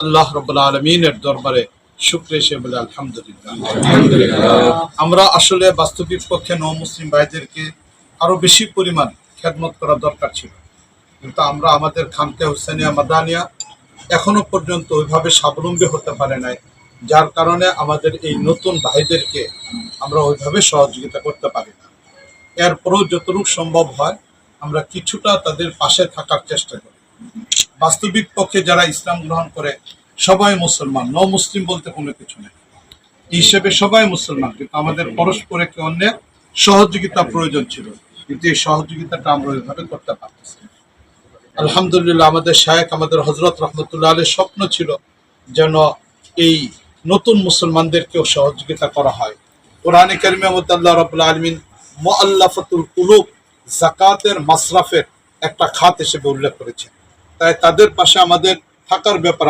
আল্লাহ রাব্বুল আলামিনের দরবারে শুকরিয়া সে বলে আলহামদুলিল্লাহ। আমরা আসলে বাস্তবিক পক্ষে মুসলিম ভাইদেরকে আরো বেশি পরিমাণ খেদমত করা দরকার ছিল, কিন্তু আমরা আমাদের খানকা হুসাইনিয়া মাদানিয়া এখনো পর্যন্ত ওইভাবে স্বাবলম্বী হতে পারে নাই, যার কারণে আমাদের এই নতুন ভাইদেরকে আমরা ওইভাবে সহযোগিতা করতে পারি না। এরপরও যতটুকু সম্ভব হয় আমরা কিছুটা তাদের পাশে থাকার চেষ্টা করি। বাস্তবিক পক্ষে যারা ইসলাম গ্রহণ করে সবাই মুসলমান, মুসলিম বলতে কোনো কিছু নেই, এই হিসেবে সবাই মুসলমান, কিন্তু আমাদের পরস্পর একে অন্যের সহযোগিতা প্রয়োজন ছিল, কিন্তু এই সহযোগিতাটা আমরা ওইভাবে করতে পারতেছি না। আলহামদুলিল্লাহ, আমাদের শায়েখ আমাদের হযরত রাহমাতুল্লাহ আলাইহির স্বপ্ন ছিল যেন এই নতুন মুসলমানদেরকেও সহযোগিতা করা হয়। কোরআনে কারিমের মধ্যে আল্লাহ রাব্বুল আলামিন মুআল্লাফাতুল কুলুব যাকাতের মাসরাফের একটা খাত হিসেবে উল্লেখ করেছেন, তাই তাদের পাশে আমাদের থাকার ব্যাপার